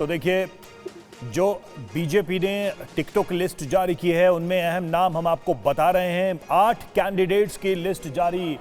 तो देखिए, जो बीजेपी ने टिकटों की लिस्ट जारी की है उनमें अहम नाम हम आपको बता रहे हैं। 8 कैंडिडेट्स की लिस्ट जारी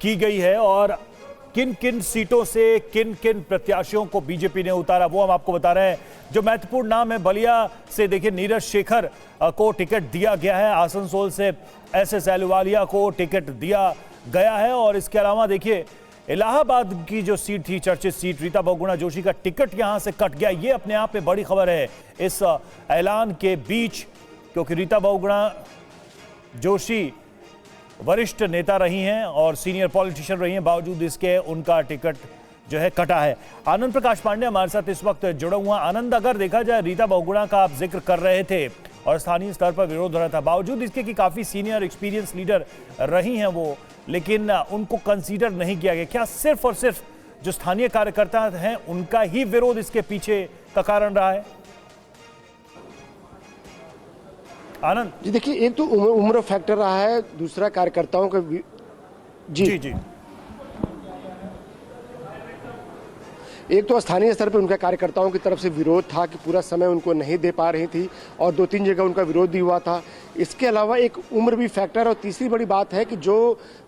की गई है और किन किन सीटों से किन किन प्रत्याशियों को बीजेपी ने उतारा वो हम आपको बता रहे हैं। जो महत्वपूर्ण नाम है, बलिया से देखिए नीरज शेखर को टिकट दिया गया है, आसनसोल से एसएस अहलूवालिया को टिकट दिया गया है और इसके अलावा देखिए इलाहाबाद की जो सीट थी, चर्चित सीट, रीता बहुगुणा जोशी का टिकट यहां से कट गया। ये अपने आप में बड़ी खबर है इस ऐलान के बीच, क्योंकि रीता बहुगुणा जोशी वरिष्ठ नेता रही हैं और सीनियर पॉलिटिशियन रही हैं, बावजूद इसके उनका टिकट जो है कटा है। आनंद प्रकाश पांडे हमारे साथ इस वक्त जुड़ा हुआ। आनंद, अगर देखा जाए रीता बहुगुणा का आप जिक्र कर रहे थे और स्थानीय स्तर पर विरोध हो रहा था, बावजूद इसके कि काफी सीनियर एक्सपीरियंस लीडर रही हैं वो, लेकिन उनको कंसीडर नहीं किया गया। क्या सिर्फ और सिर्फ जो स्थानीय कार्यकर्ता हैं उनका ही विरोध इसके पीछे का कारण रहा है? आनंद जी देखिए, एक तो उम्र फैक्टर रहा है, दूसरा कार्यकर्ताओं का जी जी एक तो स्थानीय स्तर पर उनके कार्यकर्ताओं की तरफ से विरोध था कि पूरा समय उनको नहीं दे पा रही थी और 2-3 जगह उनका विरोध भी हुआ था। इसके अलावा एक उम्र भी फैक्टर, और तीसरी बड़ी बात है कि जो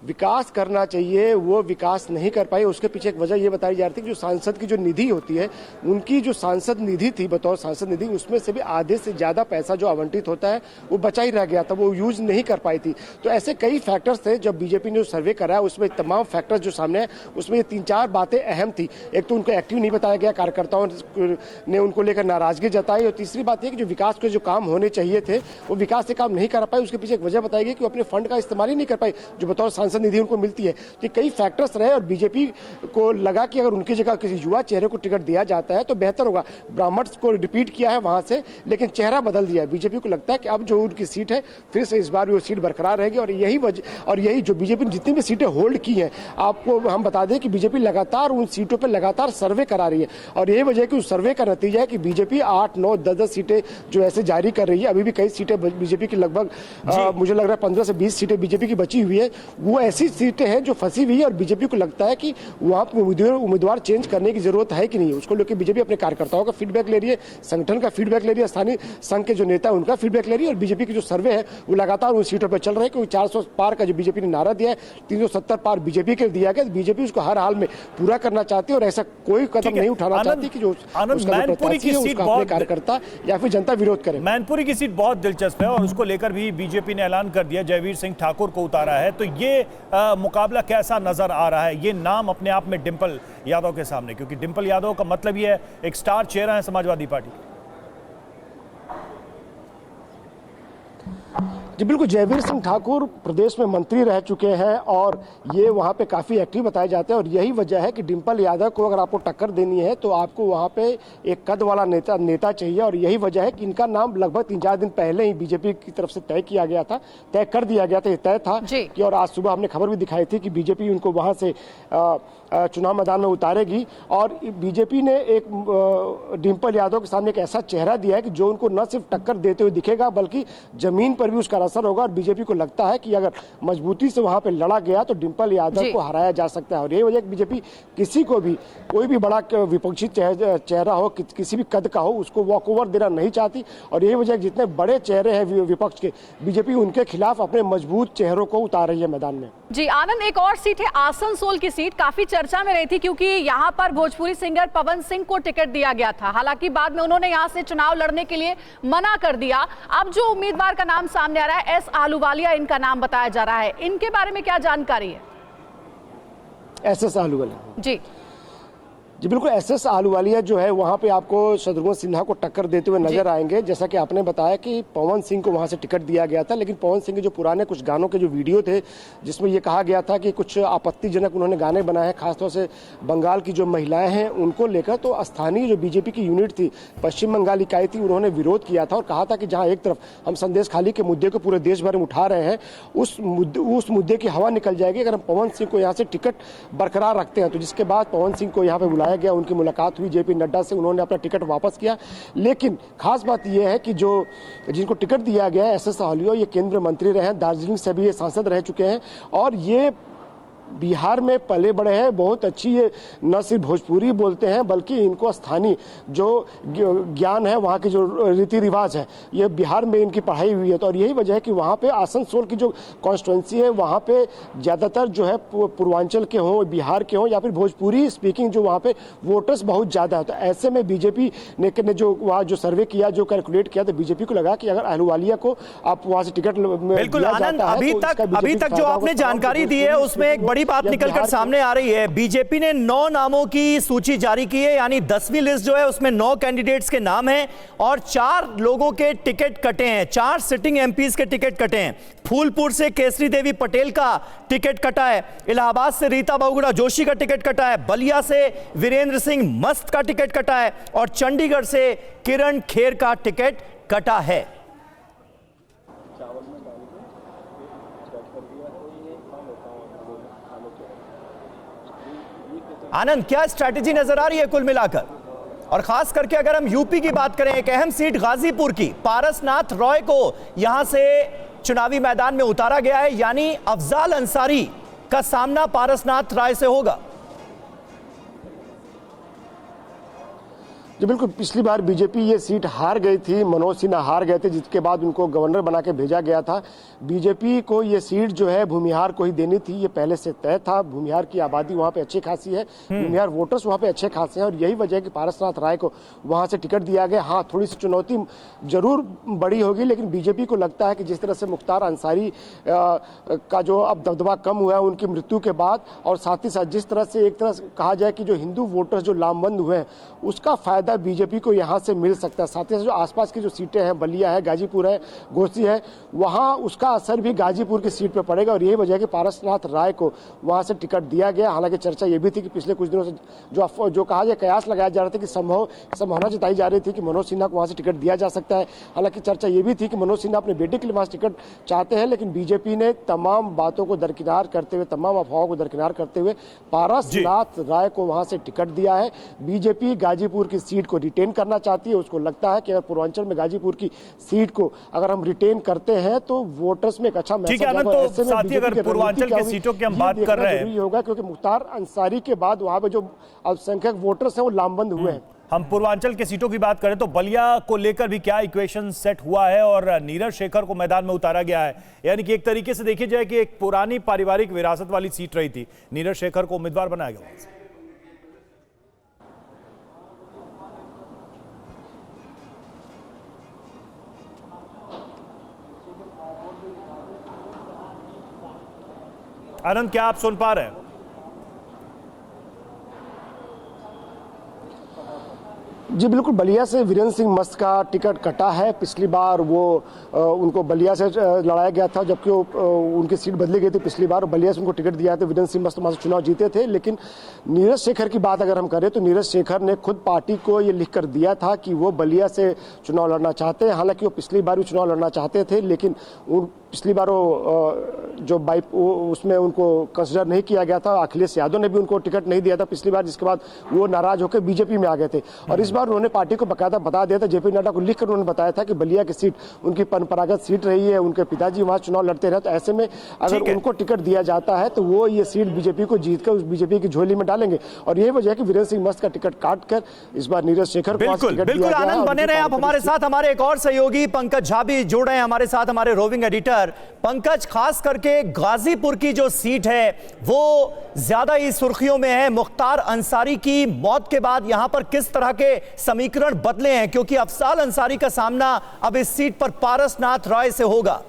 विकास करना चाहिए वो विकास नहीं कर पाई। उसके पीछे एक वजह ये बताई जा रही थी कि जो सांसद की जो निधि होती है, उनकी जो सांसद निधि थी बतौर सांसद निधि, उसमें से भी आधे से ज़्यादा पैसा जो आवंटित होता है वो बचा ही रह गया था, वो यूज नहीं कर पाई थी। तो ऐसे कई फैक्टर्स थे। जब बीजेपी ने जो सर्वे कराया उसमें तमाम फैक्टर्स जो सामने है उसमें ये 3-4 बातें अहम थी। एक तो उनको एक्टिव नहीं बताया गया, कार्यकर्ताओं ने उनको लेकर नाराजगी जताई, और तीसरी बात यह कि जो विकास के जो काम होने चाहिए थे वो विकास के काम नहीं कर पाए। उसके पीछे एक वजह बताई गई कि वो अपने फंड का इस्तेमाल ही नहीं कर पाए जो बतौर सांसद निधि उनको मिलती है। तो ये कई फैक्टर्स रहे और बीजेपी को लगा कि अगर उनकी जगह किसी युवा चेहरे को टिकट दिया जाता है तो बेहतर होगा। ब्राह्मण्स को रिपीट किया है वहां से, लेकिन चेहरा बदल दिया है। बीजेपी को लगता है कि अब जो उनकी सीट है फिर से इस बार वो सीट बरकरार रहेगी, और यही जो बीजेपी ने जितनी भी सीटें होल्ड की हैं, आपको हम बता दें कि बीजेपी लगातार उन सीटों पर लगातार सर्वे करा रही है, और यही वजह है कि उस सर्वे का नतीजा है कि बीजेपी 8, 9, 10 सीटें जो ऐसे जारी कर रही है। अभी भी कई सीटें बीजेपी की लगभग मुझे लग रहा है 15 से 20 सीटें बीजेपी की बची हुई है। वो ऐसी सीटें हैं जो फंसी हुई है और बीजेपी को लगता है कि वहां पर उम्मीदवार चेंज करने की जरूरत है कि नहीं। उसको लेकर बीजेपी अपने कार्यकर्ताओं का फीडबैक ले रही है, संगठन का फीडबैक ले रही है, स्थानीय संघ के जो नेता है उनका फीडबैक ले रही है, और बीजेपी की जो सर्वे है वो लगातार उन सीटों पर चल रहे हैं। क्योंकि 400 पार का जो बीजेपी ने नारा दिया है, 370 पार बीजेपी के दिया गया, बीजेपी उसको हर हाल में पूरा करना चाहती है और ऐसा कोई कदम नहीं उठाना चाहती कि जो मैनपुरी की सीट बहुत कार्यकर्ता या फिर जनता विरोध करे। मैनपुरी की सीट बहुत दिलचस्प है और उसको लेकर भी बीजेपी ने ऐलान कर दिया, जयवीर सिंह ठाकुर को उतारा है। तो ये मुकाबला कैसा नजर आ रहा है? ये नाम अपने आप में डिंपल यादव के सामने, क्योंकि डिंपल यादव का मतलब ये है एक स्टार चेहरा है समाजवादी पार्टी। जी बिल्कुल, जयवीर सिंह ठाकुर प्रदेश में मंत्री रह चुके हैं और ये वहाँ पे काफ़ी एक्टिव बताए जाते हैं, और यही वजह है कि डिंपल यादव को अगर आपको टक्कर देनी है तो आपको वहाँ पे एक कद वाला नेता चाहिए, और यही वजह है कि इनका नाम लगभग 3-4 दिन पहले ही बीजेपी की तरफ से तय कर दिया गया था। ये तय था कि, और आज सुबह हमने खबर भी दिखाई थी कि बीजेपी उनको वहाँ से चुनाव मैदान में उतारेगी, और बीजेपी ने एक डिंपल यादव के सामने एक ऐसा चेहरा दिया है कि जो उनको न सिर्फ टक्कर देते हुए दिखेगा बल्कि जमीन पर भी उसका असर होगा। और बीजेपी को लगता है कि अगर मजबूती से वहां पे लड़ा गया तो डिंपल यादव को हराया जा सकता है, और यही वजह बीजेपी किसी को भी, कोई भी बड़ा विपक्षी चेहरा हो, किसी भी कद का हो, उसको वॉकओवर देना नहीं चाहती, और यही वजह जितने बड़े चेहरे हैं विपक्ष के, बीजेपी उनके खिलाफ अपने मजबूत चेहरों को उतार रही है मैदान में। जी आनंद, एक और सीट है आसनसोल की सीट, काफी चर्चा में रही थी क्योंकि यहाँ पर भोजपुरी सिंगर पवन सिंह को टिकट दिया गया था। हालांकि बाद में उन्होंने यहाँ से चुनाव लड़ने के लिए मना कर दिया। अब जो उम्मीदवार का नाम सामने आ रहा है, एस अहलूवालिया इनका नाम बताया जा रहा है, इनके बारे में क्या जानकारी है? एस अहलूवालिया जी बिल्कुल, एस अहलूवालिया जो है वहाँ पे आपको शत्रुघ्न सिन्हा को टक्कर देते हुए नजर आएंगे। जैसा कि आपने बताया कि पवन सिंह को वहाँ से टिकट दिया गया था, लेकिन पवन सिंह के जो पुराने कुछ गानों के जो वीडियो थे जिसमें ये कहा गया था कि कुछ आपत्तिजनक उन्होंने गाने बनाए, खासतौर से बंगाल की जो महिलाएं हैं उनको लेकर, तो स्थानीय जो बीजेपी की यूनिट थी, पश्चिम बंगाल इकाई थी, उन्होंने विरोध किया था और कहा था कि जहाँ एक तरफ हम संदेश खाली के मुद्दे को पूरे देश भर में उठा रहे हैं, उस मुद्दे की हवा निकल जाएगी अगर हम पवन सिंह को यहाँ से टिकट बरकरार रखते हैं। तो जिसके बाद पवन सिंह को यहाँ पे बुलाया गया, उनकी मुलाकात हुई जेपी नड्डा से, उन्होंने अपना टिकट वापस किया। लेकिन खास बात यह है कि जो जिनको टिकट दिया गया है, एस अहलूवालिया, ये केंद्रीय मंत्री रहे हैं, दार्जिलिंग से भी ये सांसद रह चुके हैं, और ये बिहार में पले बड़े हैं, बहुत अच्छी ये न सिर्फ भोजपुरी बोलते हैं बल्कि इनको स्थानीय जो ज्ञान है, वहाँ के जो रीति रिवाज है, ये बिहार में इनकी पढ़ाई हुई है। तो और यही वजह है कि वहाँ पे आसनसोल की जो कॉन्स्टिट्यूंसी है वहाँ पे ज़्यादातर जो है पूर्वांचल के हों, बिहार के हों या फिर भोजपुरी स्पीकिंग जो वहाँ पे वोटर्स बहुत ज़्यादा है। तो ऐसे में बीजेपी ने जो वहाँ जो सर्वे किया, जो कैलकुलेट किया, तो बीजेपी को लगा कि अगर अहलुवालिया को आप वहाँ से टिकट बिल्कुल आनंद, अभी तक जो आपने जानकारी दी है उसमें एक बड़ी बात निकलकर सामने आ रही है। बीजेपी ने 9 नामों की सूची जारी की है, यानी 10वीं लिस्ट जो है उसमें 9 कैंडिडेट्स के नाम हैं और 4 लोगों के टिकट कटे हैं, 4 सिटिंग एमपीज के टिकट कटे हैं। फूलपुर से केसरी देवी पटेल का टिकट कटा है, इलाहाबाद से रीता बहुगुणा जोशी का टिकट कटा है, बलिया से वीरेंद्र सिंह मस्त का टिकट कटा है और चंडीगढ़ से किरण खेर का टिकट कटा है। आनंद, क्या स्ट्रैटेजी नजर आ रही है कुल मिलाकर? और खास करके अगर हम यूपी की बात करें, एक अहम सीट गाजीपुर की, पारसनाथ रॉय को यहां से चुनावी मैदान में उतारा गया है, यानी अफजाल अंसारी का सामना पारसनाथ रॉय से होगा। जी बिल्कुल, पिछली बार बीजेपी ये सीट हार गई थी, मनोज सिन्हा हार गए थे, जिसके बाद उनको गवर्नर बना के भेजा गया था। बीजेपी को ये सीट जो है भूमिहार को ही देनी थी, ये पहले से तय था। भूमिहार की आबादी वहाँ पे अच्छी खासी है, भूमिहार वोटर्स वहाँ पे अच्छे खासे हैं और यही वजह है कि पारसनाथ राय को वहाँ से टिकट दिया गया। हाँ, थोड़ी सी चुनौती जरूर बड़ी होगी, लेकिन बीजेपी को लगता है कि जिस तरह से मुख्तार अंसारी का जो अब दबदबा कम हुआ है उनकी मृत्यु के बाद, और साथ ही साथ जिस तरह से एक तरह से कहा जाए कि जो हिंदू वोटर्स जो लामबंद हुए हैं उसका फायदा बीजेपी को यहां से मिल सकता है। साथ ही साथ जो आसपास की जो सीटें हैं, बलिया है, गाजीपुर है, घोसी है, वहां उसका असर भी गाजीपुर की सीट पर पड़ेगा और यही वजह है कि पारसनाथ राय को वहां से टिकट दिया गया। हालांकि चर्चा ये भी थी कि पिछले कुछ दिनों से जो कहा जाए कयास लगाया जा रहा था कि संभावना जताई जा रही थी कि मनोज सिन्हा को वहां से टिकट दिया जा सकता है। हालांकि चर्चा ये भी थी कि मनोज सिन्हा अपने बेटे के लिए वहां से टिकट चाहते हैं, लेकिन बीजेपी ने तमाम बातों को दरकिनार करते हुए, तमाम अफवाहों को दरकिनार करते हुए पारसनाथ राय को वहां से टिकट दिया है। बीजेपी गाजीपुर की सीट को रिटेन करना चाहती है। उसको लगता है कि अगर पूर्वांचल में गाजीपुर की सीट को अगर हम रिटेन करते हैं तो वोटर्स में एक अच्छा मैसेज आएगा। तो साथी अगर पूर्वांचल की सीटों की हम बात कर रहे हैं, होगा क्योंकि मुख्तार अंसारी के बाद वहां पे जो अल्पसंख्यक वोटर्स हैं वो लामबंद हुए हैं। हम पूर्वांचल के सीटों की बात करें तो बलिया को लेकर भी क्या इक्वेशन सेट हुआ है और नीरज शेखर को मैदान में उतारा गया है, यानी कि एक तरीके से देखी जाए कि एक पुरानी पारिवारिक विरासत वाली सीट रही थी, नीरज शेखर को उम्मीदवार बनाया गया। आनंद, क्या आप सुन पा रहे हैं? जी बिल्कुल, बलिया से वीरेंद्र सिंह मस्त का टिकट कटा है। पिछली बार वो उनको बलिया से लड़ाया गया था, जबकि उनकी सीट बदली गई थी पिछली बार, बलिया से उनको टिकट दिया था। वीरेंद्र सिंह मस्त वहाँ से चुनाव जीते थे। लेकिन नीरज शेखर की बात अगर हम करें तो नीरज शेखर ने खुद पार्टी को ये लिख कर दिया था कि वो बलिया से चुनाव लड़ना चाहते हैं। हालांकि वो पिछली बार भी चुनाव लड़ना चाहते थे, लेकिन पिछली बार उसमें उनको कंसिडर नहीं किया गया था। अखिलेश यादव ने भी उनको टिकट नहीं दिया था पिछली बार, जिसके बाद वो नाराज होकर बीजेपी में आ गए थे। और इस बार उन्होंने पार्टी को बकायदा बता दिया था, जेपी नड्डा को लिखकर उन्होंने बताया था कि बलिया की सीट उनकी परंपरागत सीट रही है, उनके पिताजी वहां चुनाव लड़ते रहे। तो ऐसे में अगर उनको टिकट दिया जाता है तो वो ये सीट बीजेपी को जीतकर उस बीजेपी की झोली में डालेंगे। और यही वजह है कि वीरेंद्र सिंह मस्त का टिकट काटकर इस बार नीरज शेखर को बिल्कुल आनंद बने रहे आप हमारे साथ। हमारे एक और सहयोगी पंकज झा भी जुड़ रहे हैं हमारे साथ, हमारे रोविंग एडिटर। पंकज, खास करके गाजीपुर की जो सीट है वो ज्यादा ही सुर्खियों में है। मुख्तार अंसारी की मौत के बाद यहां पर किस तरह के समीकरण बदले हैं, क्योंकि अफजाल अंसारी का सामना अब इस सीट पर पारसनाथ रॉय से होगा।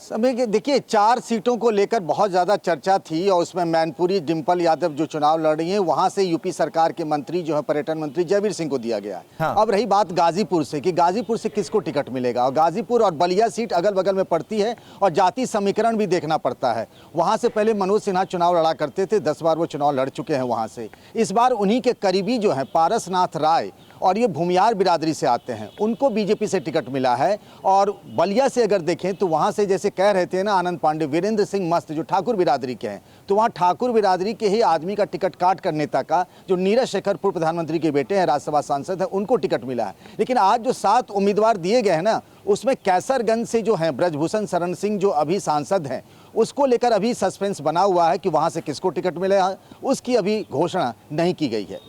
समय देखिए, 4 सीटों को लेकर बहुत ज़्यादा चर्चा थी और उसमें मैनपुरी डिंपल यादव जो चुनाव लड़ रही हैं, वहाँ से यूपी सरकार के मंत्री जो है पर्यटन मंत्री जयवीर सिंह को दिया गया है। हाँ। अब रही बात गाजीपुर से कि गाजीपुर से किसको टिकट मिलेगा, और गाजीपुर और बलिया सीट अगल बगल में पड़ती है और जाति समीकरण भी देखना पड़ता है। वहाँ से पहले मनोज सिन्हा चुनाव लड़ा करते थे, 10 बार वो चुनाव लड़ चुके हैं वहाँ से। इस बार उन्हीं के करीबी जो है पारसनाथ राय और ये भूमियार बिरादरी से आते हैं, उनको बीजेपी से टिकट मिला है। और बलिया से अगर देखें तो वहाँ से जैसे कह रहे थे ना आनंद पांडे, वीरेंद्र सिंह मस्त जो ठाकुर बिरादरी के हैं, तो वहाँ ठाकुर बिरादरी के ही आदमी का टिकट काट कर नेता का, जो नीरज शेखर पूर्व प्रधानमंत्री के बेटे हैं, राज्यसभा सांसद हैं, उनको टिकट मिला है। लेकिन आज जो 7 उम्मीदवार दिए गए हैं ना, उसमें कैसरगंज से जो हैं ब्रजभूषण शरण सिंह जो अभी सांसद हैं, उसको लेकर अभी सस्पेंस बना हुआ है कि वहां से किसको टिकट मिलेगा, उसकी अभी घोषणा नहीं की गई है।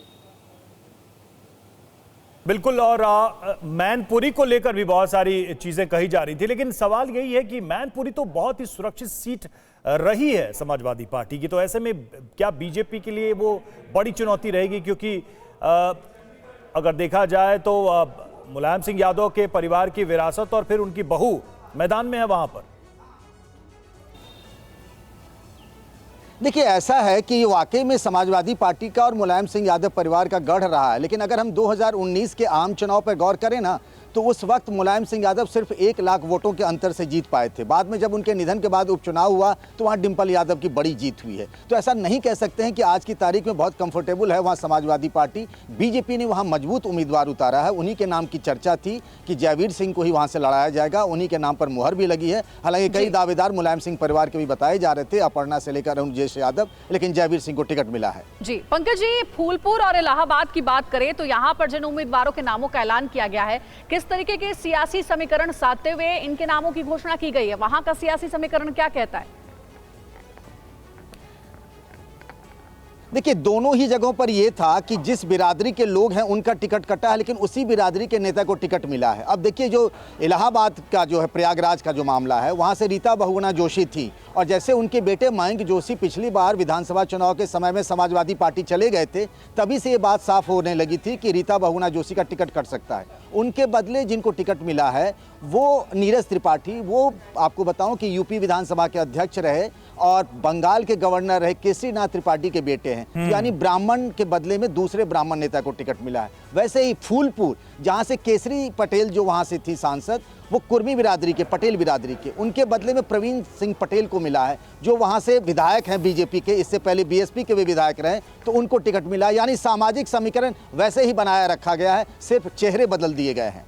बिल्कुल। और मैनपुरी को लेकर भी बहुत सारी चीजें कही जा रही थी, लेकिन सवाल यही है कि मैनपुरी तो बहुत ही सुरक्षित सीट रही है समाजवादी पार्टी की, तो ऐसे में क्या बीजेपी के लिए वो बड़ी चुनौती रहेगी? क्योंकि अगर देखा जाए तो मुलायम सिंह यादव के परिवार की विरासत और फिर उनकी बहू मैदान में है वहां पर। देखिए, ऐसा है कि ये वाकई में समाजवादी पार्टी का और मुलायम सिंह यादव परिवार का गढ़ रहा है। लेकिन अगर हम 2019 के आम चुनाव पर गौर करें ना, तो उस वक्त मुलायम सिंह यादव सिर्फ 1 लाख वोटों के अंतर से जीत पाए थे। बाद में जब उनके निधन के बाद उपचुनाव हुआ तो वहाँ डिंपल यादव की बड़ी जीत हुई है। तो ऐसा नहीं कह सकते हैं कि आज की तारीख में बहुत कंफर्टेबल है वहाँ समाजवादी पार्टी। बीजेपी ने वहाँ मजबूत उम्मीदवार उतारा है। उन्हीं के नाम की चर्चा थी कि जयवीर सिंह को ही वहाँ से लड़ाया जाएगा, उन्हीं के नाम पर मुहर भी लगी है। हालांकि कई दावेदार मुलायम सिंह परिवार के भी बताए जा रहे थे, अपर्णा से लेकर अरुणजेश यादव, लेकिन जयवीर सिंह को टिकट मिला है। जी पंकज जी, फूलपुर और इलाहाबाद की बात करें तो यहाँ पर जिन उम्मीदवारों के नामों का ऐलान किया गया है, किस तरीके के सियासी समीकरण साधते हुए इनके नामों की घोषणा की गई है? वहां का सियासी समीकरण क्या कहता है? देखिए, दोनों ही जगहों पर यह था कि जिस बिरादरी के लोग हैं उनका टिकट कटा है, लेकिन उसी बिरादरी के नेता को टिकट मिला है। अब देखिए, जो इलाहाबाद का जो है, प्रयागराज का जो मामला है, वहां से रीता बहुगुणा जोशी थी, और जैसे उनके बेटे मयंक जोशी पिछली बार विधानसभा चुनाव के समय में समाजवादी पार्टी चले गए थे, तभी से ये बात साफ होने लगी थी कि रीता बहुगुणा जोशी का टिकट कट सकता है। उनके बदले जिनको टिकट मिला है वो नीरज त्रिपाठी, वो आपको बताऊं कि यूपी विधानसभा के अध्यक्ष रहे और बंगाल के गवर्नर रहे केसरीनाथ त्रिपाठी के बेटे हैं। यानी ब्राह्मण के बदले में दूसरे ब्राह्मण नेता को टिकट मिला है। वैसे ही फूलपुर, जहां से केसरी पटेल जो वहां से थी सांसद, वो कुर्मी बिरादरी के, पटेल बिरादरी के, उनके बदले में प्रवीण सिंह पटेल को मिला है, जो वहां से विधायक हैं बीजेपी के, इससे पहले बीएसपी के भी विधायक रहे, तो उनको टिकट मिला। यानी सामाजिक समीकरण वैसे ही बनाया रखा गया है, सिर्फ चेहरे बदल दिए गए हैं।